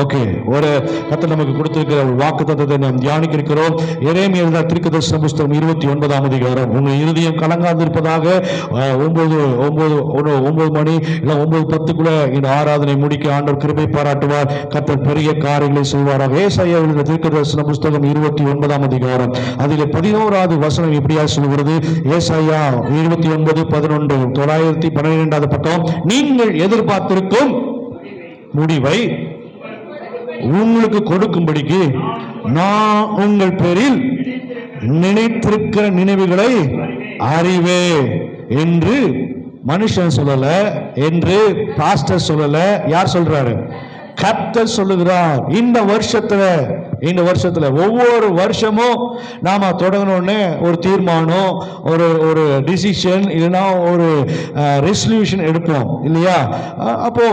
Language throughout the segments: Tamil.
ஓகே, ஒரு கர்த்தர் நமக்கு கொடுத்திருக்கிற ஒரு வாக்குத்தத்தத்தை நாம் தியானிக்க இருக்கிறோம். எரேமியா எழுதின தீர்க்கதரிசன புஸ்தகம் 29ஆம் அதிகாரம். உங்கள் இருதயம் கலங்காதிருப்பதாக. 9 மணி இல்ல 9:10 இந்த ஆராதனை முடிக்க ஆண்டவர் கிருபை பாராட்டுவார். கர்த்தர் பெரிய காரியங்களை செய்வாராக. ஏசாயா எழுதின தீர்க்கதரிசன புஸ்தகம் 29ஆம் அதிகாரம் அதில் 11வது வசனம் இப்படியா சொல்கிறது. ஏசாயா 29:11, 912வது பக்கம். நீங்கள் எதிர்பார்த்திருக்கும் முடிவை உங்களுக்கு கொடுக்கும்படிக்கு நான் உங்கள் பேரில் நினைத்திருக்கிற நினைவுகளை அறிவே என்று மனுஷன் சொல்லல, என்று பாஸ்டர் சொல்லல. யார் சொல்றாரு? கர்த்தர் சொல்லுகிறார். இந்த வருஷத்துல ஒவ்வொரு வருஷமும் நாம தொடங்கணும்னு ஒரு தீர்மானம், ஒரு டிசிஷன் இல்லைன்னா ஒரு ரெசல்யூஷன் எடுப்போம் இல்லையா? அப்போ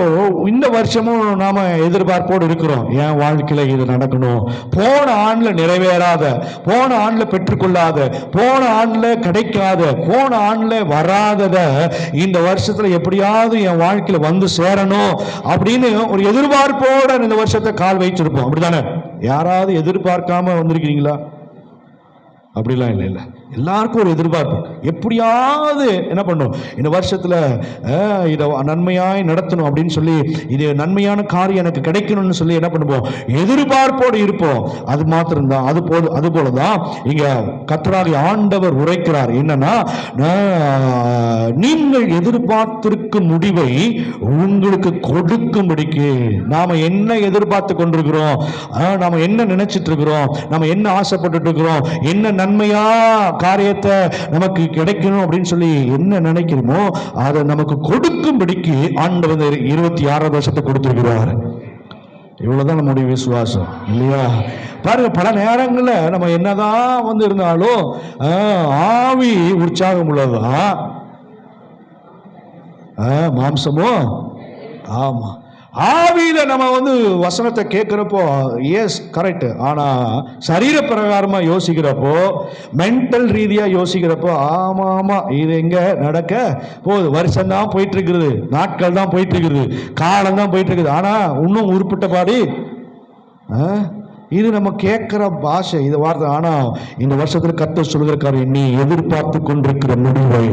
இந்த வருஷமும் நாம எதிர்பார்ப்போடு இருக்கிறோம். என் வாழ்க்கையில இது நடக்கணும், போன ஆண்டுல நிறைவேறாத, போன ஆண்டுல பெற்றுக்கொள்ளாத, போன ஆண்டுல கிடைக்காத, போன ஆண்டுல வராதத இந்த வருஷத்துல எப்படியாவது என் வாழ்க்கையில வந்து சேரணும் அப்படின்னு ஒரு எதிர்பார்ப்போட இந்த வருஷத்தை கால் வைச்சிருப்போம். அப்படித்தானே? யாராவது எதிர்பார்க்காம வந்திருக்கீங்களா? அப்படிலாம் இல்லை. எல்லாருக்கும் ஒரு எதிர்பார்ப்பு. எப்படியாவது என்ன பண்ணும், இந்த வருஷத்துல இதை நன்மையாய் நடத்தணும் அப்படின்னு சொல்லி, இது நன்மையான காரியம் எனக்கு கிடைக்கணும்னு சொல்லி என்ன பண்ணுவோம், எதிர்பார்ப்போடு இருப்போம். அது மாத்திரம்தான். அது போலதான் இங்க கர்த்தராகிய ஆண்டவர் உரைக்கிறார். என்னன்னா, நீங்கள் எதிர்பார்த்திருக்கும் முடிவை உங்களுக்கு கொடுக்கும்படிக்கு. நாம என்ன எதிர்பார்த்து கொண்டிருக்கிறோம், நாம என்ன நினைச்சிட்டு இருக்கிறோம், நாம என்ன ஆசைப்பட்டு இருக்கிறோம், என்ன நன்மையா காரியத்தை நமக்கு கிடைக்கணும் அப்படின்னு சொல்லி என்ன நினைக்கிறோமோ அதை நமக்கு கொடுக்கும்படிக்கு ஆண்டவர் 26வது வருஷத்தை கொடுத்திருக்கிறார். இவ்வளவுதான் நம்முடைய விசுவாசம் இல்லையா? பாருங்க, பல நேரங்களில் நம்ம என்னதான் இருந்தாலும் ஆவி உற்சாகம் உள்ளதான், மாம்சமோ ஆமா. ஆவியில நம்ம வசனத்தை கேட்கிறப்போ எஸ் கரெக்ட், ஆனா சரீர பிரகாரமா யோசிக்கிறப்போ, மென்டல் ரீதியா யோசிக்கிறப்போ ஆமா இது எங்க நடக்க போகுது, வருஷம் தான் போயிட்டு இருக்குது, நாட்கள் தான் போயிட்டு இருக்குது, காலம் தான் போயிட்டு இருக்குது, ஆனா இன்னும் உருப்பிட்ட பாடி இது நம்ம கேட்கிற பாஷை, இது வார்த்தை. ஆனா இந்த வருஷத்துல கர்த்தர் சொல்கிறார், நீ எதிர்பார்த்து கொண்டிருக்கிற முடிவை,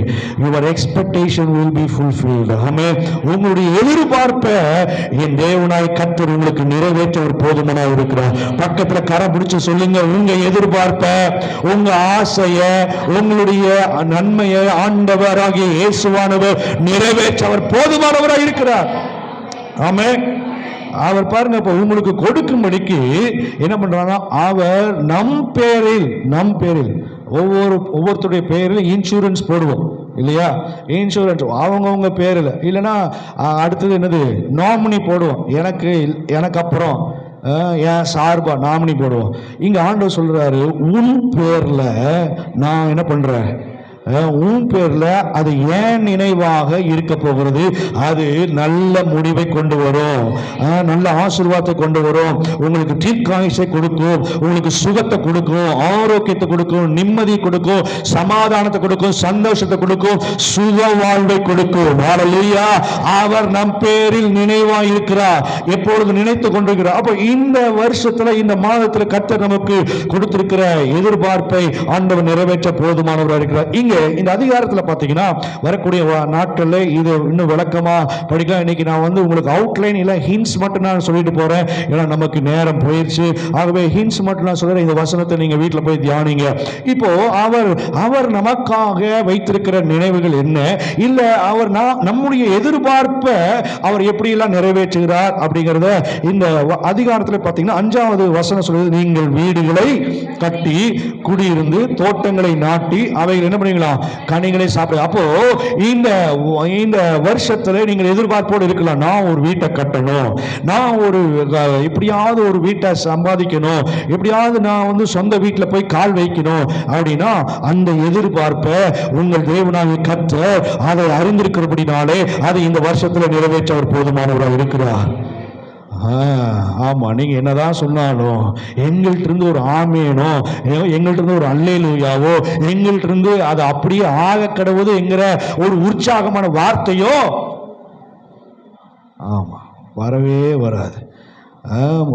your expectation will be fulfilled. ஆமென். உங்களுடைய எதிர்பார்ப்பை என் தேவனாய் கர்த்தர் உங்களுக்கு நிறைவேற்ற ஒரு போதுமானவர் இருக்கிறார். பக்கத்துல கரை பிடிச்சு சொல்லுங்க, உங்க எதிர்பார்ப்பை, உங்க ஆசைய, உங்களுடைய நன்மையை ஆண்டவராகிய இயேசுவானவர் நிறைவேற்ற அவர் போதுமானவராக இருக்கிறார். ஆமென். அவர் பாருங்க, இப்ப உங்களுக்கு கொடுக்கும்படிக்கு என்ன பண்றாங்க, அவர் நம் பேரில் ஒவ்வொருத்தருடைய பேரில் இன்சூரன்ஸ் போடுவோம் இல்லையா? இன்சூரன்ஸ் அவங்கவுங்க பேரில், இல்லைன்னா அடுத்தது என்னது, நாமினி போடுவோம். எனக்கு அப்புறம் என் சார்பா நாமினி போடுவோம். இங்க ஆண்டவர் சொல்றாரு, உன் பேர்ல நான் என்ன பண்றேன், உன் பேர்ல அது ஏன் நினைவாக இருக்க போகிறது, அது நல்ல முடிவை கொண்டு வரும், நல்ல ஆசீர்வாதத்தை கொண்டு வரும், உங்களுக்கு தீர்க்காயுசை கொடுக்கும், உங்களுக்கு சுகத்தை கொடுக்கும், ஆரோக்கியத்தை கொடுக்கும், நிம்மதி கொடுக்கும், சமாதானத்தை கொடுக்கும், சந்தோஷத்தை கொடுக்கும், சுக வாழ்வை கொடுக்கும். ஹல்லேலூயா. அவர் நம் பேரில் நினைவா இருக்கிறார், எப்பொழுது நினைத்து கொண்டிருக்கிறார். அப்போ இந்த வருஷத்துல, இந்த மாதத்துல கர்த்தர் நமக்கு கொடுத்திருக்கிற எதிர்பார்ப்பை ஆண்டவர் நிறைவேற்ற போதுமானவராக இருக்கிறார். இங்க இந்த அதிகாரத்துல பாத்தீங்கன்னா, வரக்கூடிய நாட்கள்ல இது இன்னும் விளக்கமா படிக்கலாம். இன்னைக்கு நான் உங்களுக்கு அவுட்லைன் இல்ல, ஹின்ஸ் மட்டும் நான் சொல்லிட்டு போறேன், ஏன்னா நமக்கு நேரம் போயிடுச்சு. ஆகவே ஹின்ஸ் மட்டும் நான் சொல்றேன். இந்த வசனத்தை நீங்க வீட்டுல போய் தியானிங்க. இப்போ அவர் நமக்காக வைத்திருக்கிற நினைவுகள் என்ன, இல்ல அவர் நம்முடைய எதிர்பார்ப்பை அவர் எப்படி எல்லாம் நிறைவேற்றுகிறார் அப்படிங்கறத இந்த அதிகாரத்துல பாத்தீங்கன்னா 5வது வசனம் சொல்றது, நீங்கள் வீடுகளை கட்டி குடியிருந்து தோட்டங்களை நாட்டி அவைகள் என்ன பண்ணீங்களா, கனிகளை சாப்பிடு. அப்போ இந்த வருஷத்துல நீங்கள் எதிர்பார்ப்போடு இருக்கலாம், நான் ஒரு வீட்டை கட்டணும், நான் எப்படியாவது ஒரு வீட்டை சம்பாதிக்கணும், எப்படியாவது நான் சொந்த வீட்டில் போய் கால் வைக்கணும் அப்படின்னா, அந்த எதிர்பார்ப்பை உங்கள் தேவனாகிய கர்த்தர் அதை அறிந்திருக்கிறபடினாலே அதை இந்த வருஷத்துல நிறைவேற்ற அவர் போதுமானவராக இருக்கிறார். ஆமா, நீங்க என்னதான் சொன்னாலும், எங்கள்கிட்ட இருந்து ஒரு ஆமேனோ, எங்கள்கிட்ட இருந்து ஒரு அல்லேலூயாவோ, எங்கள்கிட்ட இருந்து அது அப்படியே ஆக கடவுது என்கிற ஒரு உற்சாகமான வார்த்தையோ ஆமா வரவே வராது.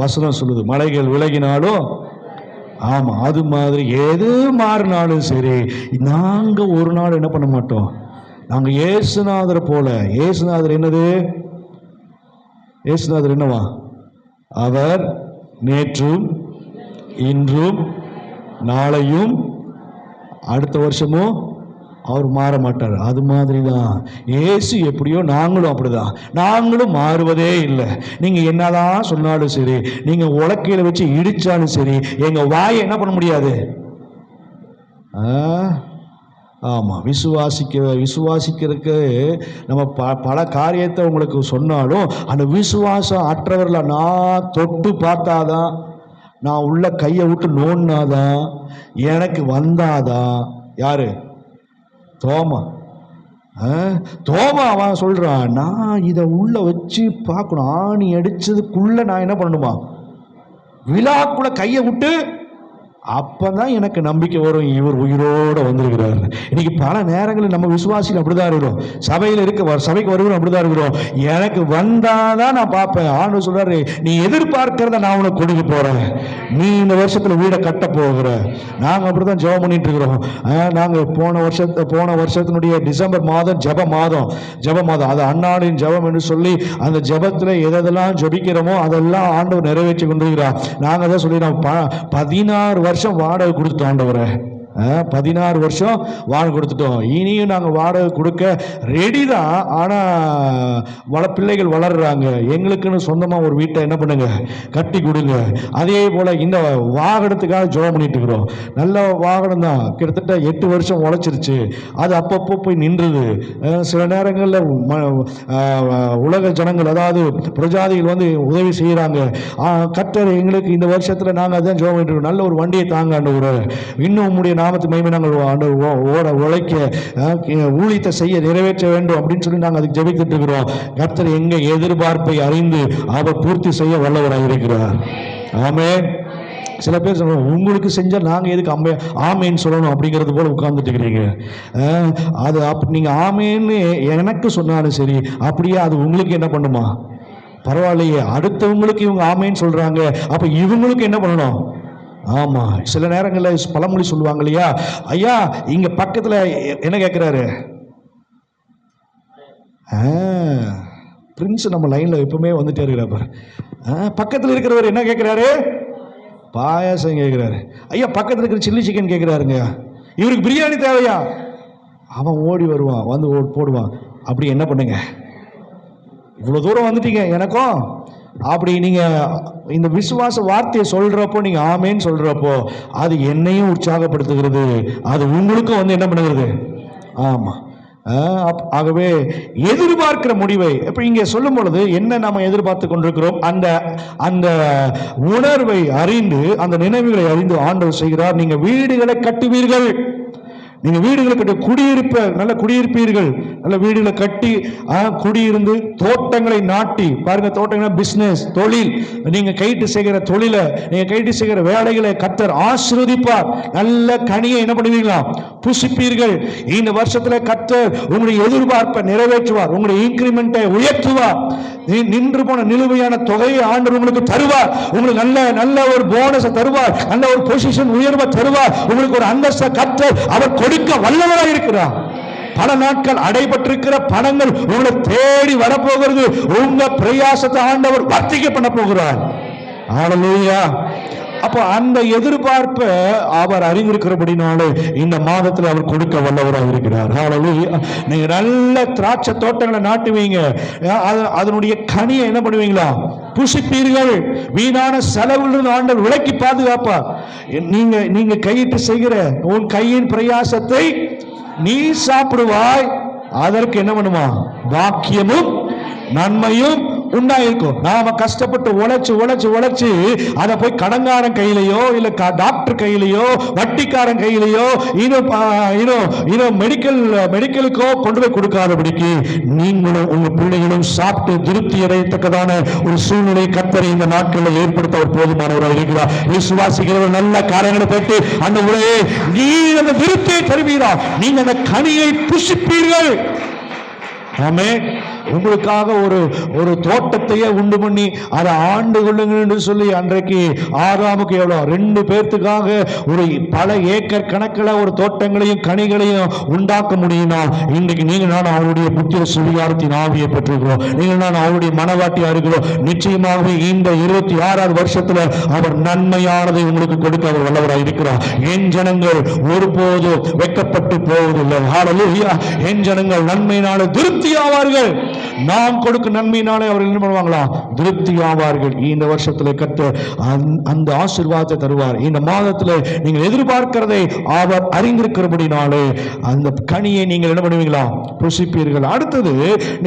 வசனம் சொல்லுது, மலைகள் விலகினாலும். ஆமா, அது மாதிரி எது மாறினாலும் சரி, நாங்க ஒரு நாள் என்ன பண்ண மாட்டோம். நாங்க இயேசுநாதரை போல. இயேசுநாதர் என்னது? இயேசுநாதர் என்னவா? அவர் நேற்றும் இன்றும் நாளையும் அடுத்த வருஷமும் அவர் மாற மாட்டார். அது மாதிரி தான் இயேசு எப்படியோ நாங்களும் அப்படிதான். நாங்களும் மாறுவதே இல்லை. நீங்க என்னதான் சொன்னாலும் சரி, நீங்க உலக்கையில வச்சு இடிச்சாலும் சரி, எங்க வாயை என்ன பண்ண முடியாது. ஆமா, விசுவாசிக்கிறதுக்கு நம்ம பல காரியத்தை உங்களுக்கு சொன்னாலும், அந்த விசுவாசம் அற்றவர்களை நான் தொட்டு பார்த்தாதான், நான் உள்ள கையை விட்டு நோண்டாதான், எனக்கு வந்தாதான். யாரு? தோமா. தோமா அவன் சொல்றான், நான் இதை உள்ள வச்சு பார்க்கணும், ஆணி அடிச்சதுக்குள்ள நான் என்ன பண்ணணுமா, விழாக்குள்ள கையை விட்டு, அப்பதான் எனக்கு நம்பிக்கை வரும், இவர் உயிரோட வந்திருக்கிறார். இன்னைக்கு பல நேரங்களில் நம்ம விசுவாசிகள் அப்படிதான் இருக்கிறோம். சபைக்கு வருகிறோம், அப்படிதான் இருக்கிறோம். எனக்கு வந்தாதான் நான் பார்ப்பேன். ஆண்டவர் சொல்றாரு, நீ எதிர்பார்க்கிறத நான் உனக்கு கொடுக்க போறேன், நீ இந்த வருஷத்துல வீடை கட்ட போகிற. நாங்க அப்படிதான் ஜெபம் பண்ணிட்டு இருக்கிறோம். நாங்க போன வருஷத்தினுடைய டிசம்பர் மாதம் ஜெப மாதம் அது அன்னாளின் ஜெபம் என்று சொல்லி, அந்த ஜெபத்துல எதெல்லாம் ஜெபிக்கிறோமோ அதெல்லாம் ஆண்டவர் நிறைவேற்றி கொண்டிருக்கிறார். நாங்க தான் சொல்லிடுறோம், 16 வருஷம் வாடகை கொடுத்துட்டோம் ஆண்டவரே. 16 வருஷம் வாடகை கொடுத்துட்டோம். இனியும் நாங்கள் வாடகை கொடுக்க ரெடி தான். ஆனால் பிள்ளைகள் வளர்றாங்க, எங்களுக்குன்னு சொந்தமாக ஒரு வீட்டை என்ன பண்ணுங்க, கட்டி கொடுங்க. அதே போல் இந்த வாகனத்துக்காக ஜெபம் பண்ணிட்டு இருக்கிறோம். நல்ல வாகனம் தான், கிட்டத்தட்ட 8 வருஷம் உழைச்சிருச்சு. அது அப்பப்போ போய் நின்றுது. சில நேரங்களில் உலக ஜனங்கள், அதாவது பிரஜாதிகள் வந்து உதவி செய்கிறாங்க. கர்த்தர் எங்களுக்கு இந்த வருஷத்தில் நாங்கள் அதான் ஜெபம் பண்ணிட்டு இருக்கோம், நல்ல ஒரு வண்டியை தாங்க ஆண்டவரே, இன்னும் உம்முடைய நாமத்து மகிமை நாங்கள் உழைக்க, ஊழியத்தை செய்ய, நிறைவேற்ற வேண்டும் அப்படின்னு சொல்லி நாங்கள் அதுக்கு ஜெபித்துட்டு இருக்கிறோம். கர்த்தர் எங்க எதிர்பார்ப்பை அறிந்து அவர் பூர்த்தி செய்ய வல்லவராக இருக்கிறார். ஆமென். சில பேர் சொல்லுவோம், உங்களுக்கு செஞ்சா நாங்கள் எதுக்கு ஆமேன்னு சொல்லணும் அப்படிங்கிறது போல உட்கார்ந்துட்டு இருக்கிறீங்க. அது நீங்க ஆமேன்னு எனக்கு சொன்னாலும் சரி, அப்படியே அது உங்களுக்கு என்ன பண்ணுமா, பரவாயில்லையே, அடுத்தவங்களுக்கு இவங்க ஆமேன்னு சொல்றாங்க, அப்ப இவங்களுக்கு என்ன பண்ணணும். ஆமா, சில நேரங்களில் பழமொழி சொல்லுவாங்க இல்லையா, ஐயா இங்க பக்கத்துல என்ன கேட்கிறாரு, பிரின்ஸ் நம்ம லைன்ல எப்பவுமே வந்துட்டே இருக்கிறார். பக்கத்துல இருக்கிறவர் என்ன கேட்கிறாரு, பாயாசம் கேட்கிறாரு. ஐயா பக்கத்துல இருக்கிற சில்லி சிக்கன் கேட்கிறாருங்க. இவருக்கு பிரியாணி தேவையா, அவன் ஓடி வருவான், வந்து போடுவான். அப்படி என்ன பண்ணுங்க, இவ்வளவு தூரம் வந்துட்டீங்க எனக்கும், அப்படி நீங்க இந்த விசுவாச வார்த்தையை சொல்றப்போ, நீங்க ஆமேன்னு சொல்றப்போ, அது என்னையும் உற்சாகப்படுத்துகிறது, அது உங்களுக்கும் வந்து என்ன பண்ணுகிறது. ஆமா, ஆகவே எதிர்பார்க்கிற முடிவை இப்ப இங்க சொல்லும் பொழுது என்ன நாம எதிர்பார்த்து கொண்டிருக்கிறோம், அந்த அந்த உணர்வை அறிந்து, அந்த நினைவுகளை அறிந்து ஆண்டவர் செய்கிறார். நீங்க வீடுகளை கட்டுவீர்கள், நீங்க வீடுகளை கட்டி நல்ல குடியிருப்பீர்கள், நல்ல வீடுகளை கட்டி குடியிருந்து தோட்டங்களை நாட்டி பாருங்க. தோட்டங்கள் பிசினஸ், தொழில், நீங்க கைட்டு செய்கிற தொழிலை, நீங்க கைட்டு செய்கிற வேலைகளை கர்த்தர் ஆசீர்வதிப்பார். நல்ல கனியை என்ன பண்ணுவீங்களா, புசிப்பீர்கள். இந்த வருஷத்துல கர்த்தர் உங்களுடைய எதிர்பார்ப்பை நிறைவேற்றுவார், உங்களுடைய இன்கிரிமெண்டை உயர்த்துவார். நின்று போன நிலுவையான தொகையை ஆண்டவர் உங்களுக்கு தருவார். உங்களுக்கு நல்ல ஒரு போனஸ் தருவார், நல்ல ஒரு பொசிஷன் உயர்வை தருவார். உங்களுக்கு ஒரு அந்தஸ்தை கர்த்தர் அவர் கொடுக்க வல்லவராக இருக்கிறார். பல நாட்கள் அடைபட்டிருக்கிற பணங்கள் உங்களை தேடி வரப்போகிறது. உங்க பிரயாசத்தை ஆண்டவர் வர்த்திக்க பண்ண போகிறார். ஹல்லேலூயா. அப்போ அந்த எதிர்பார்ப்பை அவர் அறிந்திருக்கிறபடினாலே இந்த மாதத்தில் அவர் கொடுக்க வல்லவராக இருக்கிறார். ஹல்லேலூயா. நீங்க நல்ல திராட்சை தோட்டங்களை நாட்டுவீங்க, அதனுடைய கனியை என்ன பண்ணுவீங்களா, புசிப்பீர்கள். வீணான செலவுல ஆண்டவர் விலக்கி பாதுகாப்பார். நீங்க கையிட்டு செய்கிற உன் கையின் பிரயாசத்தை நீ சாப்பிடுவாய், அதற்கு என்ன பண்ணுமா, பாக்கியமும் நன்மையும் உண்டாயிருக்கும். நாம கஷ்டப்பட்டு உழைச்சு அதை போய் கடங்காரன் கையிலையோ இல்ல டாக்டர் கையிலையோ வட்டிக்காரன் கையிலையோ மெடிக்கலுக்கோ கொண்டு போய் கொடுக்காதபடிக்கு நீங்களும் உங்க பிள்ளைகளும் சாப்பிட்டு திருப்தி அடையத்தக்கதான ஒரு சூழ்நிலை கர்த்தர் இந்த நாட்களில் ஏற்படுத்த ஒரு போதுமானவராக இருக்கிறார். விசுவாசிக்கிறவர் நல்ல காரியங்களை பெற்று அந்த உரையை நீ அந்த திருப்தியை தருவீரா, நீங்க அந்த கனியை புசிப்பீர்கள். ஆமென். உங்களுக்காக ஒரு ஒரு தோட்டத்தையே உண்டு பண்ணி அதை ஆண்டு கொள்ளுங்கள் என்று சொல்லி அன்றைக்கு ஆதாமுக்கு எவ்வளவு 2 பேர்த்துக்காக ஒரு பல ஏக்கர் கணக்கில் ஒரு தோட்டங்களையும் கனிகளையும் உண்டாக்க முடியும்னா, இன்றைக்கு நீங்க நான் அவருடைய புத்திர சுவிகாரத்தின் ஆவியை பெற்றிருக்கிறோம். நீங்க நான் அவருடைய மனவாட்டியா இருக்கிறோம். நிச்சயமாகவே இந்த 26வது வருஷத்துல அவர் நன்மையானதை உங்களுக்கு கொடுக்க அவர் வல்லவராக இருக்கிறார். என் ஜனங்கள் ஒருபோது வெட்கப்பட்டு போவதில்லை. ஹல்லேலூயா. என் ஜனங்கள் நன்மையினால திருப்தி ஆவார்கள். நாம் கொடுக்கும் நன்மையினாலே அவர்கள் என்ன பண்ணுவாங்களா? திருப்தி ஆவார்கள். இந்த வருஷத்துல கர்த்தர் அந்த ஆசீர்வாதத்தை தருவார். இந்த மாதத்துல நீங்கள் எதிர்பார்க்கிறதை அவர் அறிந்திருக்கிறபடினாலே அந்த கனியை நீங்கள் என்ன பண்ணுவீங்களா? புசிப்பீர்கள். அடுத்தது,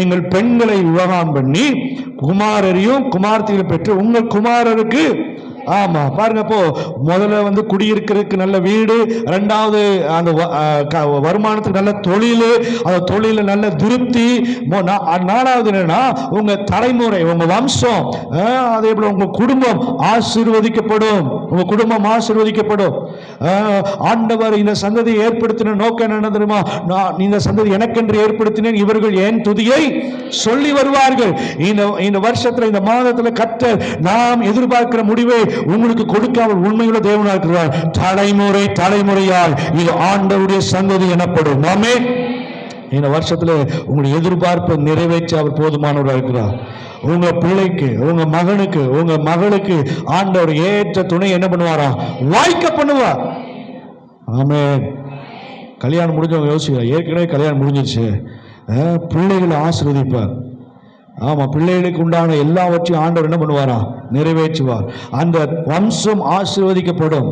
நீங்கள் பெண்களை விவாகம் பண்ணி குமாரரையும் குமார்த்திகளை பெற்று உங்கள் குமாரருக்கு, ஆமா பாருங்க, அப்போ முதல்ல குடியிருக்கிறதுக்கு நல்ல வீடு, 2வது அந்த வருமானத்துக்கு நல்ல தொழில், அந்த தொழில நல்ல திருப்தி, 4வது என்னன்னா உங்க தலைமுறை, உங்க வம்சம், அதே போல உங்க குடும்பம் ஆசீர்வதிக்கப்படும். உங்க குடும்பம் ஆசீர்வதிக்கப்படும். ஆண்டவர் இந்த சந்ததியை ஏற்படுத்தின நோக்கம் என்ன தெரியுமா? நான் இந்த சந்ததி எனக்கென்று ஏற்படுத்தினேன், இவர்கள் என் துதியை சொல்லி வருவார்கள். இந்த வருஷத்துல, இந்த மாதத்துல கர்த்தர் நாம் எதிர்பார்க்கிற முடிவை உங்களுக்கு கொடுக்க அவர் உண்மையுள்ள தேவனாக இருக்கிறார். தலைமுறை தலைமுறையால் இது ஆண்டவருடைய சந்ததி எனப்படும். ஆமென். இந்த வருஷத்துல உங்களுடைய எதிர்பார்ப்பை நிறைவேற்ற அவர் போதுமானவராக இருக்கிறார். உங்க பிள்ளைக்கு, உங்க மகனுக்கு, உங்க மகளுக்கு ஆண்டவர் ஏற்ற துணை என்ன பண்ணுவாரா? வாய்க்க பண்ணுவார். ஆமென். கல்யாணம் முடிஞ்சவங்க யோசிக்கிறார், ஏற்கனவே கல்யாணம் முடிஞ்சிருச்சு, பிள்ளைகளை ஆசீர்வதிப்பார். ஆமா, பிள்ளைகளுக்கு உண்டான எல்லாவற்றையும் ஆண்டவர் என்ன பண்ணுவாரா? நிறைவேற்றுவார். அந்த வம்சம் ஆசீர்வதிக்கப்படும்,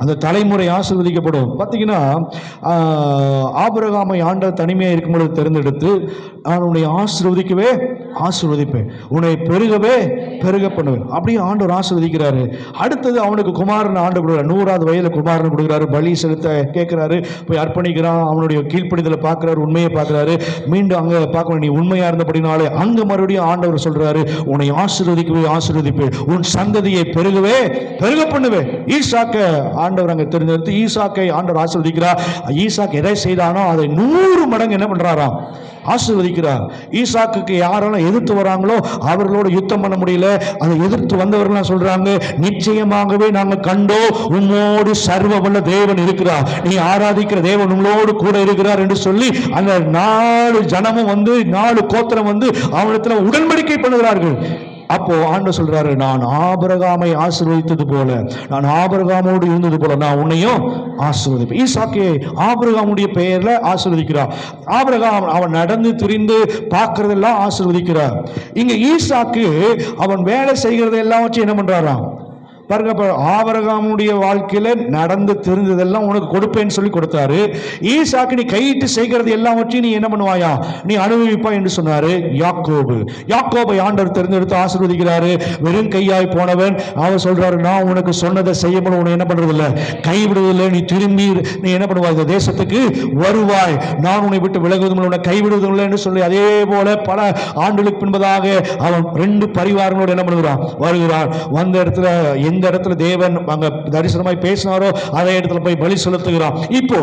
அந்த தலைமுறை ஆசீர்வதிக்கப்படும். பார்த்தீங்கன்னா, ஆபிரகாமை ஆண்டவர் தனிமையாக இருக்கும் பொழுது தேர்ந்தெடுத்து, நான் உன்னை ஆசீர்வதிக்கவே ஆசீர்வதிப்பேன், உன்னை பெருகவே பெருக பண்ணுவேன், அப்படியே ஆண்டவர் ஆசீர்வதிக்கிறாரு. அடுத்தது அவனுக்கு குமாரன் ஆண்டு கொடுக்குறாரு. 100வது வயதில் குமாரன் கொடுக்குறாரு. பலி செலுத்த கேட்கிறாரு. போய் அர்ப்பணிக்கிறான். அவனுடைய கீழ்ப்படிதலை பார்க்கிறாரு, உண்மையை பார்க்கிறாரு. மீண்டும் அங்கே பார்க்கணும், நீ உண்மையா இருந்தபடினாலே அங்கே மறுபடியும் ஆண்டவர் சொல்றாரு, உன்னை ஆசீர்வதிக்கவே ஆசீர்வதிப்பேன், உன் சந்ததியை பெருகவே பெருக பண்ணுவேன். ஈசாக்க ஆண்டவர் அங்கே தெரிஞ்செடுத்து ஈசாக்கை ஆண்டவர் ஆசீர்வதிக்கிறார். ஈசாக்கு எதை செய்தானோ அதை 100 மடங்கு என்ன பண்றாராம்? ஆசீர்வதிக்கிறார். ஈசாக்குக்கு யாரெல்லாம் எதிர்த்து வராங்களோ அவர்களோட யுத்தம் பண்ண முடியல. அதை எதிர்த்து வந்தவர்கள் சொல்றாங்க, நிச்சயமாகவே நாங்கள் கண்டோ உம்மோடு சர்வ வல்ல தேவன் இருக்கிறார், நீ ஆராதிக்கிற தேவன் உங்களோடு கூட இருக்கிறார் என்று சொல்லி அந்த 4 ஜனமும் 4 கோத்திரம் அவனிடத்துல உடன்படிக்கை பண்ணுகிறார்கள். அப்போ ஆண்டவர் சொல்றாரு, நான் ஆபிரகாமை ஆசீர்வதித்தது போல, நான் ஆபிரகாமோடு இருந்தது போல நான் உன்னையும் ஆசீர்வதிப்பேன். ஈசாக்கை ஆபிரகாமுடைய பெயர்ல ஆசீர்வதிக்கிறார். ஆபிரகாம் அவன் நடந்து திரிந்து பார்க்கறதெல்லாம் ஆசீர்வதிக்கிறார். இங்க ஈசாக்கு அவன் வேலை செய்கிறது எல்லாவற்றையும் என்ன பண்றாராம்? பாருங்க, ஆபிரகாமுடைய வாழ்க்கையில நடந்து தெரிந்ததெல்லாம் உனக்கு கொடுப்பேன்னு சொல்லி கொடுத்தாரு. ஈசாக்கு நீ கையிட்டு செய்கிறது எல்லாவற்றையும் நீ என்ன பண்ணுவாயா? நீ அனுபவிப்பா என்று சொன்னாரு. யாக்கோபை ஆண்டவர் தெரிந்தெடுத்து ஆசீர்வதிக்கிறாரு. வெறும் கையாய் போனவன் அவன் சொல்றாரு, நான் உனக்கு சொன்னதை செய்யப்படும், உன்னை என்ன பண்றதில்லை, கைவிடுவதில்லை, நீ திரும்பி நீ என்ன பண்ணுவாய், இந்த தேசத்துக்கு வருவாய், நான் உன்னை விட்டு விலகுவதும் உன்னை கைவிடுவதும் இல்லை என்று சொல்லி, அதே போல பல ஆண்டுகளுக்கு பின்பதாக அவன் 2 பரிவாரங்களோடு என்ன பண்ணுகிறான்? வருகிறான். வந்த இடத்துல எந்த இடத்துல தேவன் அங்க தரிசனமாய் பேசினாரோ அதே இடத்துல போய் பலி செலுத்துகிறான். இப்போ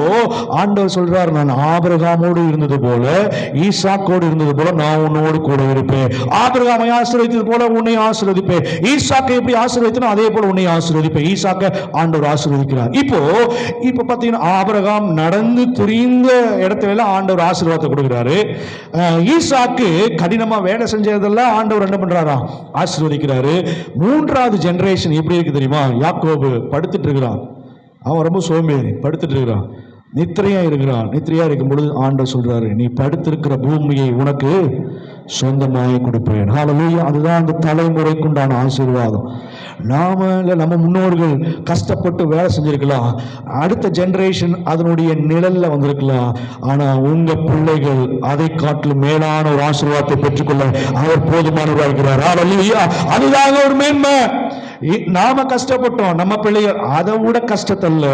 ஆண்டவர் சொல்றார், நான் ஆபிரகாமோடு இருந்தது போல ஈசாக்கோடு இருந்தது போல நான் உன்னோடு கூட இருப்பேன். ஆபிரகாமை ஆசீர்வதித்தது போல உன்னை ஆசீர்வதிப்பேன். ஈசாக்கை எப்படி ஆசீர்வதித்தனோ அதே போல உன்னை ஆசீர்வதிப்பேன். ஈசாக்கை ஆண்டவர் ஆசீர்வதிக்கிறார். இப்போ பாத்தீங்கன்னா, ஆபிரகாம் நடந்து திரிந்த இடத்துல எல்லாம் ஆண்டவர் ஆசீர்வாதத்தை கொடுக்கிறாரு. ஈசாக்கு கடினமா வேலை செஞ்சதெல்லாம் ஆண்டவர் என்ன பண்றாரா? ஆசீர்வதிக்கிறாரு. 3வது ஜெனரேஷன் எப்படி இருக்கு தெரியுமா? யாக்கோபு படுத்துட்டு இருக்கிறான். அவன் ரொம்ப சோம்பேறி, படுத்துட்டு இருக்கிறான், நித்திரையா இருக்கிறான். நித்திரையா இருக்கும் பொழுது ஆண்டவர் சொல்றாரு, நீ படுத்திருக்கிற பூமியை உனக்கு சொந்தமாக கொடுப்பேன். ஹல்லேலூயா. அதுதான் அந்த தலைமுறைக்குண்டான ஆசீர்வாதம். நம்ம முன்னோர்கள் கஷ்டப்பட்டு வேலை செஞ்சிருக்கலாம், அடுத்த ஜெனரேஷன் அதனுடைய நிழல்ல வந்திருக்கலாம். ஆனா உங்க பிள்ளைகள் அதை காட்டிலும் மேலான ஒரு ஆசீர்வாதத்தை பெற்றுக்கொள்ள அவர் போதுமானவராக இருக்கிறார். ஹல்லேலூயா. அதுதான் ஒரு மேன்மை. நாம கஷ்டப்பட்டோம், நம்ம பிள்ளைகள் அதை விட கஷ்டத்தல்ல,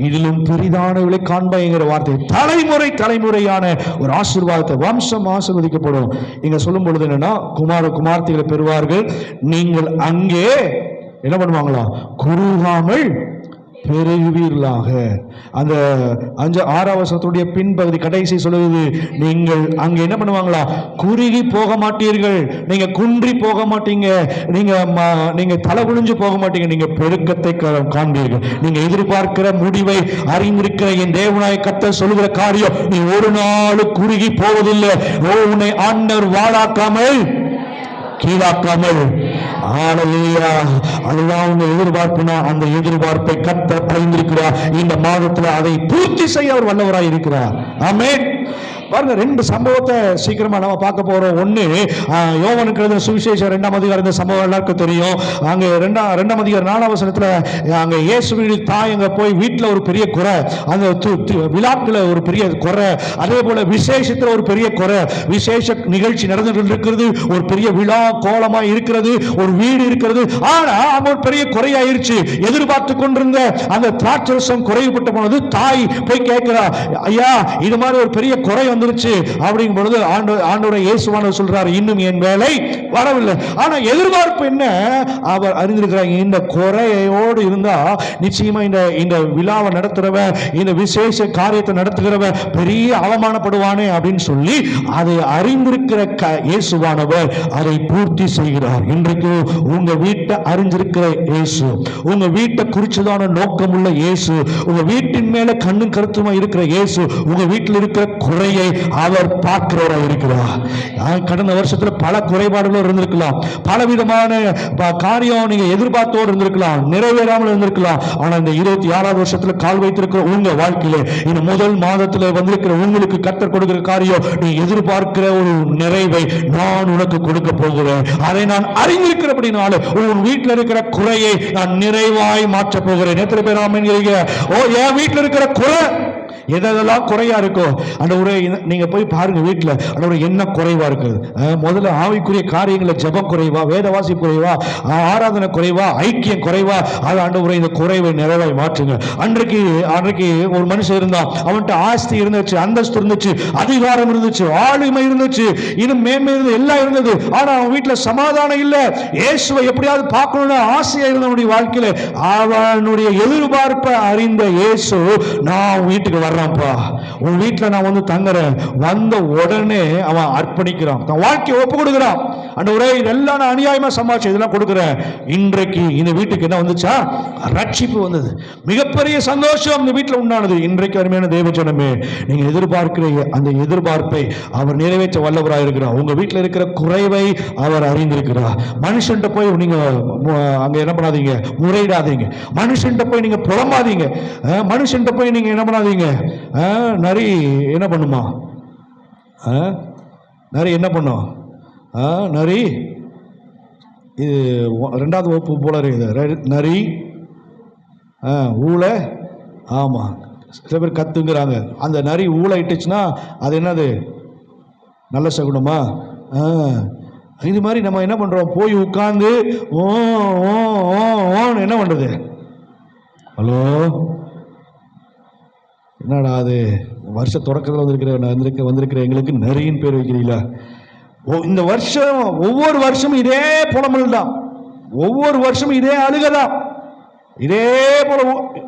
இதிலும் பெரிதானவர்களை காண்பாய்ங்கிற வார்த்தை தலைமுறை தலைமுறையான ஒரு ஆசீர்வாதத்தை, வம்சம் ஆசீர்வதிக்கப்படும். இங்க சொல்லும் பொழுது என்னன்னா, குமார்த்திகளை பெறுவார்கள். நீங்கள் அங்கே என்ன பண்ணுவாங்களா? குறுகாமல் பெருகுவீர்களாக. அந்த 6ஆம் வசனத்துடைய பின்பகுதி கடைசி சொல்லுது, நீங்கள் அங்க என்ன பண்ணுவாங்களா, குறுகி போக மாட்டீர்கள், நீங்க குன்றி போக மாட்டீங்க, நீங்க தலை குனிஞ்சு போக மாட்டீங்க, நீங்க பெருக்கத்தை காண்பீர்கள். நீங்க எதிர்பார்க்கிற முடிவை அறிந்திருக்கிற என் தேவனாய கர்த்தர் சொல்லுகிற காரியம், நீ ஒரு நாள் குறுகி போவதில்லை. உன்னை ஆண்டவர் வாழாக்காமல் கீழாக்காமல். ஹல்லேலூயா. அதுதான் உங்க எதிர்பார்ப்புனா, அந்த எதிர்பார்ப்பை கர்த்தர் அறிந்திருக்கிறார். இந்த மாதத்தில் அதை பூர்த்தி செய்ய அவர் வல்லவராய் இருக்கிறார். ஆமென். பாருங்க, 2 சம்பவத்தை சீக்கிரமா நம்ம பார்க்க போறோம். ஒண்ணு, யோவானுக்கு எழுதின சுவிசேஷம் 2ஆம் அதிகாரம். இந்த சம்பவம் எல்லாருக்கும் தெரியும். அங்க 2ஆம் அதிகாரம் 4ஆம் வசனத்துல அங்க இயேசுவின் தாய் அங்க போய் வீட்டுல ஒரு பெரிய குறை, அந்த விழாக்களை ஒரு பெரிய குறை, அதே போல விசேஷத்துல ஒரு பெரிய குறை, விசேஷ நிகழ்ச்சி நடந்துட்டு இருக்கிறது, ஒரு பெரிய விழா கோலமா இருக்கிறது, ஒரு வீடு இருக்கிறது. ஆனா அங்க ஒரு பெரிய குறையாயிருச்சு. எதிர்பார்த்து கொண்டிருந்த அந்த திராட்சரசம் குறைவுபட்டு போனது. தாய் போய் கேட்கிறா, ஐயா இது மாதிரி ஒரு பெரிய குறை வந்துருச்சு அப்படிங்கும் பொழுது ஆண்டவரை இயேசுவானவர் சொல்றாரு, இன்னும் என் வேலை வரவில்லை. ஆனா எதிர்பார்ப்பு என்ன, அவர் அறிந்திருக்கிறாங்க, இந்த குறையோடு இருந்தா நிச்சயமா இந்த விழாவை நடத்துறவன், இந்த விசேஷ காரியத்தை நடத்துகிறவன் பெரிய அவமானப்படுவானே அப்படின்னு சொல்லி அதை அறிந்திருக்கிற இயேசுவானவர் அதை பூர்த்தி செய்கிறார். இன்றைக்கு உங்க வீட்டை அறிஞ்சிருக்கிற இயேசு, உங்க வீட்டை குறிச்சுதான நோக்கமுள்ள இயேசு, உங்க வீட்டின் மேல கண்ணும் கருத்துமா இருக்கிற இயேசு, உங்க வீட்டில் இருக்கிற குறையை அவர் பார்க்கிறவரா இருக்கிறார். கடந்த வருஷத்துல பல குறைபாடுகள் இருந்திருக்கலாம், பலவிதமான காரியம் நீங்க எதிர்பார்த்தோடு இருந்திருக்கலாம், நிறைவேறாமல் இருந்திருக்கலாம். ஆனா இந்த 26ஆவது வருஷத்துல கால் வைத்திருக்கிற உங்க வாழ்க்கையில இந்த முதல் மாதத்துல வந்திருக்கிற உங்களுக்கு கர்த்தர் கொடுக்கிற காரியம், நீ எதிர்பார்க்கிற ஒரு நிறைவை நான் உனக்கு கொடுக்க போகிறேன். அதை நான் அறிந்திருக்கிறபடினால உன் வீட்டில் இருக்கிற குறையை நான் நிறைவாய் மாற்ற போகிறேன். எத்தனை பேர் ஆமென் சொல்றீங்க? ஓ, என் வீட்டில் இருக்கிற குறை எதெல்லாம் குறையா இருக்கோ ஆண்டவரே, நீங்க போய் பாருங்க வீட்டுல, ஆண்டவரே என்ன குறைவா இருக்குது. முதல்ல ஆவிக்குரிய காரியங்களை, ஜெபம் குறைவா, வேதவாசி குறைவா, ஆராதனை குறைவா, ஐக்கியம் குறைவா, அது ஆண்டவரே இந்த குறைவை நிறைவாய் மாற்றுங்க. அன்றைக்கு ஒரு மனுஷன் இருந்தான், அவன்கிட்ட ஆஸ்தி இருந்துச்சு, அந்தஸ்து இருந்துச்சு, அதிகாரம் இருந்துச்சு, ஆளுமை இருந்துச்சு, இன்னும் மேன்மை இருந்தது, எல்லாம் இருந்தது. ஆனா அவன் வீட்டுல சமாதானம் இல்ல. இயேசுவை எப்படியாவது பார்க்கணும்னு ஆசையா இருந்தவனுடைய வாழ்க்கையில அவனுடைய எதிர்பார்ப்பை அறிந்த இயேசு, நான் வீட்டுக்கு வர்றான்ப்பா, உன் வீட்டுல நான் வந்து தங்குறேன். வந்த உடனே அவன் அர்ப்பணிக்கிறான், தன் வாழ்க்கையை ஒப்பு கொடுக்கிறான். ஆண்டவரே இதெல்லாம் நான் அநியாயமா சம்பாதிச்சு இதெல்லாம் கொடுக்கிறேன். இன்றைக்கு இந்த வீட்டுக்கு என்ன வந்துச்சா, ரட்சிப்பு வந்தது. மிகப்பெரிய சந்தோஷம் இந்த வீட்டில் உண்டானது. இன்றைக்கு அருமையான தேவஜனமே, நீங்க எதிர்பார்க்கிற அந்த எதிர்பார்ப்பை அவர் நிறைவேற்ற வல்லவராக இருக்கிறார். உங்க வீட்டில் இருக்கிற குறைவை அவர் அறிந்திருக்கிறார். மனுஷன்ட்ட போய் நீங்க அங்க என்ன பண்ணாதீங்க, முறையிடாதீங்க. மனுஷன்ட்ட போய் நீங்க புலம்பாதீங்க. மனுஷன்ட்ட போய் நீங்க என்ன பண்ணாதீங்க. நரி என்ன பண்ணுமா, நரி என்ன பண்ணும், நரி இது 2வது வகுப்பு போல இருக்குது. நரி ஊளை, ஆமா சில பேர் கத்துங்கிறாங்க. அந்த நரி ஊளை இட்டுச்சுன்னா அது என்னது, நல்ல சகுனமா? இது மாதிரி நம்ம என்ன பண்றோம், போய் உட்கார்ந்து ஓ ஓ ஓன்னு என்ன பண்றது? ஹலோ, என்னடா அது வருஷ தொடக்கத்தில் வந்திருக்கிற எங்களுக்கு நரியின் பேர் வைக்கிறீங்களா? இந்த வருஷம் ஒவ்வொரு வருஷமும் இதே புலம்பல் தான், ஒவ்வொரு வருஷமும் இதே அழுகதான், இதே போல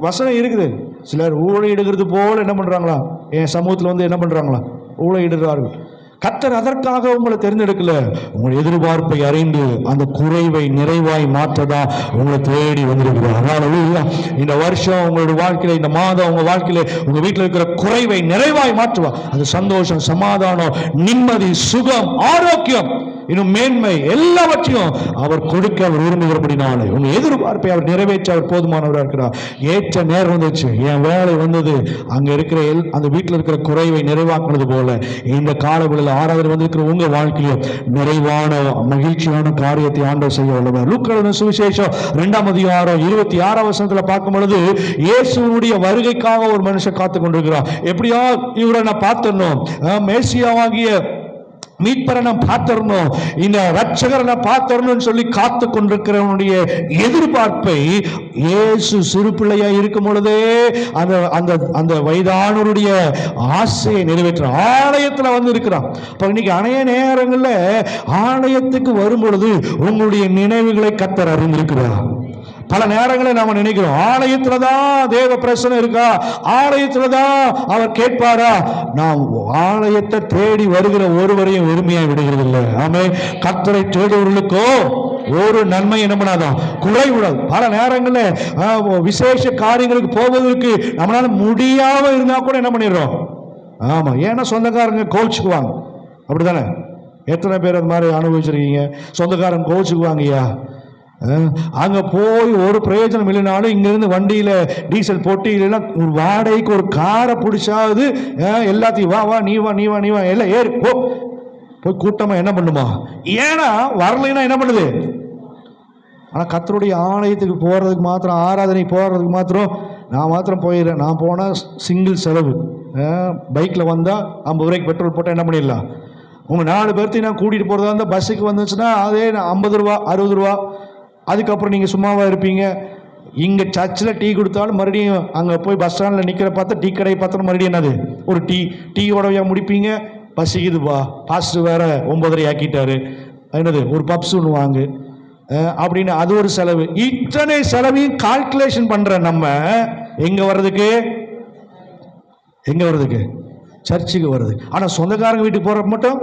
வசனம் இருக்குது. சிலர் ஊழையிடுகிறது போல என்ன பண்றாங்களா, என் சமூகத்தில் வந்து என்ன பண்றாங்களா, ஊழையிடுறார்கள். கர்த்தர் அதற்காக உங்களை தெரிந்தெடுக்கல, உங்கள் எதிர்பார்ப்பை அறிந்து அந்த குறைவை நிறைவாய் மாற்றதா உங்களை தேடி வந்திருக்கிறார். அதனால இந்த வருஷம் உங்களுடைய வாழ்க்கையில, இந்த மாதம் உங்க வாழ்க்கையில உங்க வீட்டில் இருக்கிற குறைவை நிறைவாய் மாற்றுவா. அது சந்தோஷம், சமாதானம், நிம்மதி, சுகம், ஆரோக்கியம், இன்னும் மேன்மை எல்லாவற்றையும் அவர் கொடுக்க அவர் விரும்புகிறபடினாலே உங்க எதிர்பார்ப்பை அவர் நிறைவேற்ற அவர் போதுமானவராக இருக்கிறார். ஏற்ற நேரம் வந்துச்சு, என் வேலை வந்தது, அங்க இருக்கிற அந்த வீட்டில் இருக்கிற குறைவை நிறைவாக்குனது போல இந்த காலவெளியில் ஆராதனை வந்திருக்கிற உங்க வாழ்க்கையிலும் நிறைவான மகிழ்ச்சியான காரியத்தை ஆண்டவர் செய்ய வல்லவர். லூக்கா சுவிசேஷம் 2ஆம் அதிகாரம் 26ஆம் வசனத்துல பார்க்கும் பொழுது, இயேசுவுடைய வருகைக்காக ஒரு மனுஷன் காத்து கொண்டிருக்கிறார். எப்படியா இவரை நான் பார்த்துடணும், மேசியாவாகிய மீட்பரை நான் பார்த்திடணும், இந்த ரட்சகரை நான் பார்த்திடணும்னு சொல்லி காத்து கொண்டிருக்கிறவனுடைய எதிர்பார்ப்பை இயேசு சிறு பிள்ளையா இருக்கும் பொழுதே அந்த வயதானவருடைய ஆசையை நிறைவேற்ற ஆலயத்தில் வந்து இருக்கிறான். இப்போ இன்னைக்கு அநேக நேரங்களில் ஆலயத்துக்கு வரும் பொழுது உங்களுடைய நினைவுகளை கர்த்தர் அறிந்திருக்கிறார். பல நேரங்களில் நாம நினைக்கிறோம் ஆலயத்துலதான் தேவ பிரசனம் இருக்கா, ஆலயத்துலதான் அவர் கேட்பாரா. நாம் ஆலயத்தை தேடி வருகிற ஒருவரையும் உரிமையாய் விடுகிறது இல்லை. ஆமென். கர்த்தரை தேடுவர்களுக்கோ ஒரு நன்மை என்ன பண்ணாதான் குறைவிடாது. பல நேரங்களில் விசேஷ காரியங்களுக்கு போவதற்கு நம்மளால முடியாம இருந்தா கூட என்ன பண்ணிடுறோம். ஆமா, ஏன்னா சொந்தக்காரங்க கோச்சுக்குவாங்க. அப்படித்தானே? எத்தனை பேர் அது மாதிரி அனுபவிச்சிருக்கீங்க? சொந்தக்காரங்க கோச்சுக்குவாங்கய்யா. அங்க போய் ஒரு பிரயோஜனம் இல்லைனாலும் இங்க இருந்து வண்டியில டீசல் போட்டு இல்லைன்னா வாடகைக்கு ஒரு காரை பிடிச்சாவது எல்லாத்தையும் வா வா நீ வா நீ வா நீ வா எல்லாம் ஏறி போய் கூட்டமா என்ன பண்ணுமா. ஏன்னா வரலைன்னா என்ன பண்ணுது. ஆனா கர்த்தருடைய ஆலயத்துக்கு போறதுக்கு மாத்திரம், ஆராதனை போறதுக்கு மாத்திரம் நான் மாத்திரம் போயிடுறேன். நான் போனா சிங்கிள் செலவு. பைக்ல வந்தா 50 ரூபாய்க்கு பெட்ரோல் போட்டா என்ன பண்ணிடலாம். உங்க 4 பேர்த்தையும் நான் கூட்டிட்டு போறதா இருந்தா பஸ்ஸுக்கு வந்துச்சுன்னா அதே 50 ரூபா 60 ரூபா. அதுக்கப்புறம் நீங்கள் சும்மாவா இருப்பீங்க. இங்கே சர்ச்சில் டீ கொடுத்தாலும் மறுபடியும் அங்கே போய் பஸ் ஸ்டாண்டில் நிற்கிற பார்த்தா டீ கடையை பார்த்தா மறுபடியும் என்னது ஒரு டீயோடவையா முடிப்பீங்க. பசிக்குதுப்பா, பாஸ்டர் வேற 9:30 ஆக்கிட்டாரு, என்னது ஒரு பப்ஸ் ஒன்று வாங்கு அப்படின்னு அது ஒரு செலவு. இத்தனை செலவையும் கால்குலேஷன் பண்ணுற நம்ம எங்கே வர்றதுக்கு சர்ச்சுக்கு வருது. ஆனால் சொந்தக்காரங்க வீட்டுக்கு போகிறப்ப மட்டும்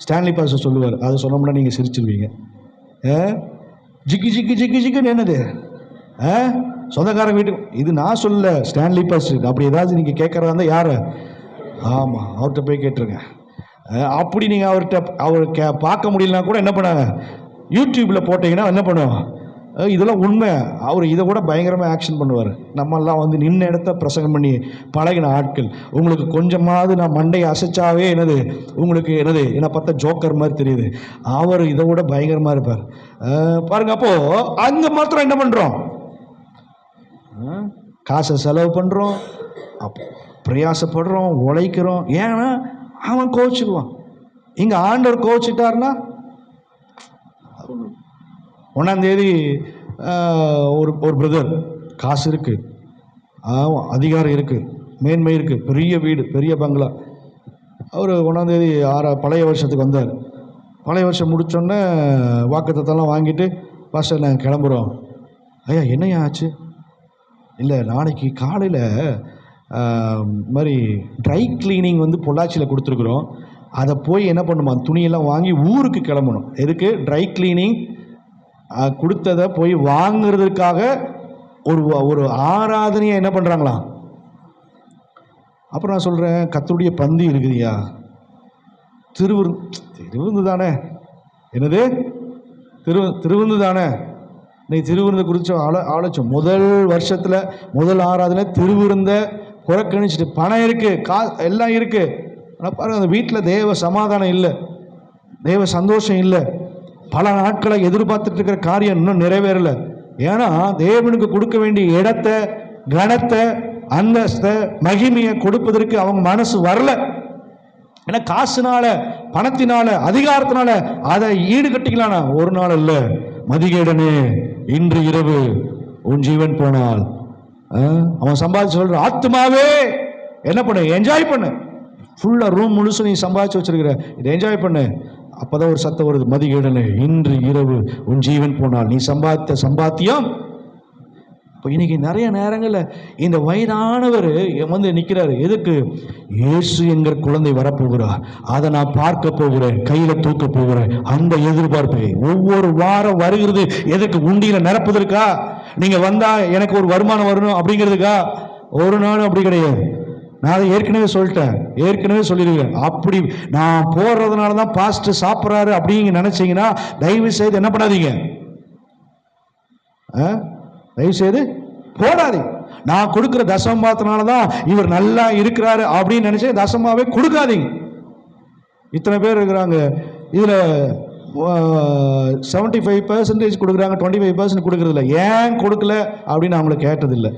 ஸ்டான்லி பாஸ்டர் சொல்லுவார், அதை சொன்னோம்னா நீங்கள் சிரிச்சிருவீங்க. ஜிக்கு ஜிக்கு ஜிக்கு ஜிக்குன்னு என்னது சொந்தக்காரங்க வீட்டுக்கு. இது நான் சொல்ல, ஸ்டான்லி பாஸ்டர். அப்படி ஏதாவது நீங்கள் கேட்கறதா இருந்தால் யார்? ஆமாம், அவர்கிட்ட போய் கேட்டுருங்க. அப்படி நீங்கள் அவர் பார்க்க முடியலனா கூட என்ன பண்ணாங்க, யூடியூப்பில் போட்டிங்கன்னா என்ன பண்ணுவோம். இதெல்லாம் உண்மை. அவர் இதை கூட பயங்கரமாக ஆக்ஷன் பண்ணுவார். நம்மெல்லாம் வந்து நின்ன இடத்த பிரசங்கம் பண்ணி பழகின ஆட்கள். உங்களுக்கு கொஞ்சமாவது நான் மண்டையை அசைச்சாவே என்னது உங்களுக்கு என்னது என்னை பார்த்தா ஜோக்கர் மாதிரி தெரியுது. அவர் இதை விட பயங்கரமாக இருப்பார் பாருங்க. அப்போ அங்கே மாத்திரம் என்ன பண்ணுறோம், காசை செலவு பண்ணுறோம், பிரயாசப்படுறோம், உழைக்கிறோம். ஏன்னா அவன் கோச்சுக்குவான். இங்கே ஆண்டவர் கோச்சிட்டாருன்னா 1ஆம் தேதி ஒரு பிரதர், காசு இருக்கு, அதிகாரம் இருக்கு, மேன்மை இருக்கு, பெரிய வீடு, பெரிய பங்களா. அவர் 1ஆம் தேதி பழைய வருஷத்துக்கு வந்தார். பழைய வருஷம் முடிச்சோடனே வாக்குத்தத்தெல்லாம் வாங்கிட்டு பாஸ்டர் நாங்கள் கிளம்புறோம். ஐயா என்னையா ஆச்சு? இல்லை, நாளைக்கு காலையில் மாதிரி ட்ரை கிளீனிங் வந்து பொள்ளாச்சியில் கொடுத்துருக்குறோம். அதை போய் என்ன பண்ணுமா, துணியெல்லாம் வாங்கி ஊருக்கு கிளம்பணும். எதுக்கு? ட்ரை கிளீனிங் கொடுத்ததை போய் வாங்கிறதுக்காக ஒரு ஆராதனையை என்ன பண்ணுறாங்களா. அப்புறம் நான் சொல்கிறேன், கர்த்தருடைய பந்தி இருக்குதுயா, திருவிருந்து தானே, என்னது திருவிருந்து தானே. நீ திருவிருந்து குறித்து ஆலோசம். முதல் வருஷத்தில் முதல் ஆராதனை திருவிருந்த புறக்கணிச்சிட்டு, பணம் இருக்குது, எல்லாம் இருக்குது. ஆனால் பாருங்கள், அந்த வீட்டில் தேவ சமாதானம் இல்லை, தேவ சந்தோஷம் இல்லை. பல நாட்களை எதிர்பார்த்துட்டு இருக்கிற காரியம் இன்னும் நிறைவேறலை. ஏன்னா தேவனுக்கு கொடுக்க வேண்டிய இடத்தை, கனத்தை, அந்தஸ்தை, மகிமையை கொடுப்பதற்கு அவங்க மனசு வரல. ஏன்னா காசுனால, பணத்தினால, அதிகாரத்தினால அதை ஈடுகட்டிக்கலானா ஒரு நாள் இல்லை. மதிகேடனே, இன்று இரவு உன் ஜீவன் போனால். அவன் சம்பாதிச்சு சொல்ற, ஆத்மாவே என்ன பண்ணு, என்ஜாய் பண்ணு. ஃபுல்லா ரூம் முழுசு நீ சம்பாதிச்சு வச்சிருக்கிற, இதை என்ஜாய் பண்ணு. அப்பதான் ஒரு சத்தம் வருது, மதிகேடனே, இன்று இரவு உன் ஜீவன் போனால். நீ சம்பாதித்த சம்பாத்தியம். இப்போ இன்னைக்கு நிறைய நேரங்களில் இந்த வயதானவர் வந்து நிற்கிறாரு. எதுக்கு? இயேசு என்கிற குழந்தை வரப்போகிறார், அதை நான் பார்க்க போகிறேன், கையில தூக்க போகிறேன். அந்த எதிர்பார்ப்பு ஒவ்வொரு வாரம் வருகிறது. எதுக்கு? உண்டியில நிரப்புவதற்கா? நீங்க வந்தா எனக்கு ஒரு வருமானம் வரணும் அப்படிங்கிறதுக்கா? ஒரு நாளும் அப்படி கிடையாது. நான் அதை ஏற்கனவே சொல்லியிருக்கேன். அப்படி நான் போடுறதுனால தான் பாஸ்டர் சாப்பிட்றாரு அப்படிங்க நினைச்சீங்கன்னா தயவு செய்து என்ன பண்ணாதீங்க, தயவு செய்து போடாதீங்க. நான் கொடுக்குற தசமபாத்தினால தான் இவர் நல்லா இருக்கிறாரு அப்படின்னு நினைச்சு தசமாவே கொடுக்காதீங்க. இத்தனை பேர் இருக்கிறாங்க, இதுல 75% கொடுக்குறாங்க, 25% கொடுக்கறது இல்லை. ஏன் கொடுக்கல அப்படின்னு அவங்கள கேட்டதில்லை.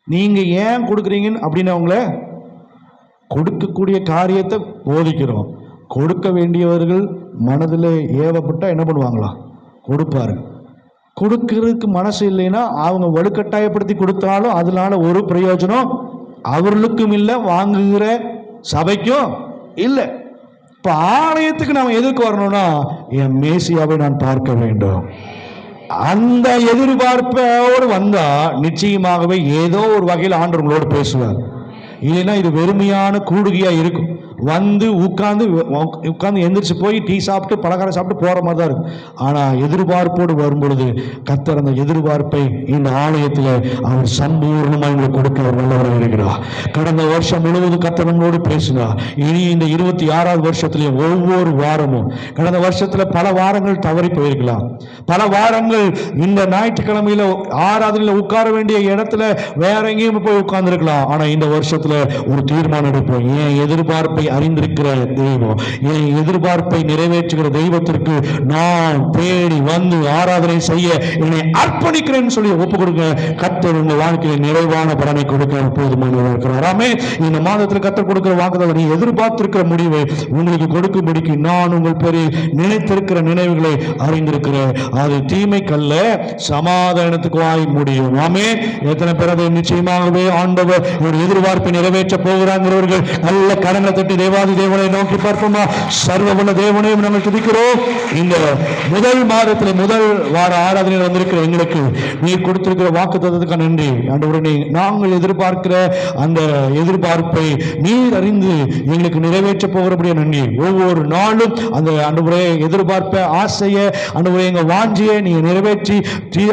நீங்க ஏன் கொடுக்குறீங்கன்னு அப்படின்னு அவங்கள கொடுக்கக்கூடிய காரியத்தை போதிக்கிறோம். கொடுக்க வேண்டியவர்கள் மனதில் ஏவப்பட்டா என்ன பண்ணுவாங்களா? கொடுப்பாரு. கொடுக்கறதுக்கு மனசு இல்லைன்னா அவங்க வலுக்கட்டாயப்படுத்தி கொடுத்தாலும் அதனால ஒரு பிரயோஜனம் அவர்களுக்கும் இல்லை, வாங்குகிற சபைக்கும் இல்லை. இப்போ ஆலயத்துக்கு நாம் எதுக்கு வரணும்னா, என் மேசியாவை நான் பார்க்க வேண்டும். அந்த எதிர்பார்ப்போடு வந்தா நிச்சயமாகவே ஏதோ ஒரு வகையில் ஆண்டவர் உங்களோடு பேசுவார். இல்லைன்னா இது வெறுமையான கூடுகையா இருக்கும். வந்து உட்கார்ந்து எந்திரிச்சு போய் டீ சாப்பிட்டு பலகாரம் சாப்பிட்டு போற மாதிரி தான் இருக்கும். ஆனா எதிர்பார்ப்போடு வரும் பொழுது கர்த்தர் அந்த எதிர்பார்ப்பை இந்த ஆலயத்தில் அவர் சம்பூர்ணமாக எங்களுக்கு கொடுக்க அவர் நல்லவராக இருக்கிறார். கடந்த வருஷம் முழுவதும் கர்த்தர் நம்மளோடு பேசினார். இனி இந்த 26வது வருஷத்திலே ஒவ்வொரு வாரமும், கடந்த வருஷத்துல பல வாரங்கள் தவறி போயிருக்கலாம். பல வாரங்கள் இந்த ஞாயிற்றுக்கிழமையில ஆராதனையில உட்கார வேண்டிய இடத்துல வேற எங்கேயும் போய் உட்கார்ந்து இருக்கலாம். ஆனா இந்த வருஷத்துல ஒரு தீர்மானம் எடுப்போம். என் எதிர்பார்ப்பை அறிந்திருக்கிற தெய்வம், என் எதிர்பார்ப்பை நிறைவேற்றுகிற தெய்வத்திற்கு நான் தேடி வந்து ஆராதனை செய்ய என்னை அர்ப்பணிக்கிறேன்னு சொல்லி ஒப்பு கொடுங்க. கர்த்தர் உங்க வாழ்க்கையில் நிறைவான பலனை கொடுக்க போதுமானவராக இருக்கிறார். ஆமென். இந்த மாதத்தில் கர்த்தர் கொடுக்கிற வாக்குதத்தம், நீ எதிர்பார்த்திருக்கிற முடிவை உங்களுக்கு கொடுக்கும்படிக்கு நான் உங்கள் பேரில் நினைத்திருக்கிற நினைவுகளை அறிந்திருக்கிறேன். அது தீமைக்கல்ல, சமாதானத்துக்கு முடியும். ஆமென். எத்தனை பேர் அதை நிச்சயமாகவே ஆண்டவர் ஒரு எதிர்பார்ப்பை நிறைவேற்ற போகிறாங்கிறவர்கள் நல்ல கடனை தட்டி தேவாதி தேவனை நோக்கி பார்ப்போமா? சர்வவல்ல தேவனையும் நாங்கள் துதிக்கிறோம். இந்த முதல் மாதத்தில் முதல் வார ஆராதனையில் வந்திருக்கிற எங்களுக்கு நீர் கொடுத்திருக்கிற வாக்குத்தத்தத்துக்கு நன்றி ஆண்டவரே. நாங்கள் எதிர்பார்க்கிற அந்த எதிர்பார்ப்பை நீர் அறிந்து எங்களுக்கு நிறைவேற்ற போகிறபடியே நன்றி. ஒவ்வொரு நாளும் அந்த ஆண்டவரே எதிர்பார்ப்ப ஆசையை ஆண்டவரே எங்க வாஞ்சியை நீங்க நிறைவேற்றி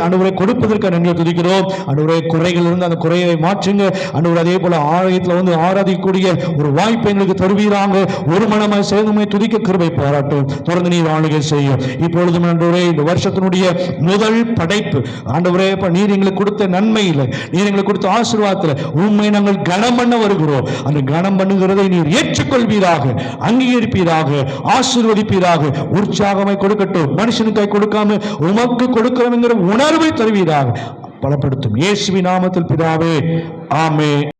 ஆண்டவரே கொடுப்பதற்கு நன்றியை துதிக்கிறோம். ஆண்டவரே குறைகள் இருந்து அந்த குறையை மாற்றுங்க ஆண்டவரே. அதே போல ஆலயத்தில் வந்து ஆராதிக்கக்கூடிய ஒரு வாய்ப்பை எங்களுக்கு தருவீராங்க. ஒரு மனமாய் சேர்ந்துமே துதிக்க கிருபை பாராட்டும். தொடர்ந்து நீர் ஆளுகை செய்யும். இப்பொழுதும் ஆண்டவரே இந்த வருஷத்தினுடைய முதல் படைப்பு ஆண்டவரே, நீர் எங்களுக்கு கொடுத்த நன்மையில், நீர் எங்களுக்கு கொடுத்த ஆசீர்வாதத்தில் உண்மை நாங்கள் கனம் பண்ண வருகிறோம். அந்த கனம் பண்ணுகிறதை நீர் ஏற்றுக்கொள்வீராக, அங்கீகரிப்பீராக, ஆசீர்வதிப்பீராக. உற்சாகமாய் கொடுக்கட்டும். மனுஷனுக்காய் கொடுக்காம உமக்கு கொடுக்கிறோம் என்கிற உணர்வை தருவீராக. பலப்படுத்தும். இயேசுவின் நாமத்தில் பிதாவே, ஆமென்.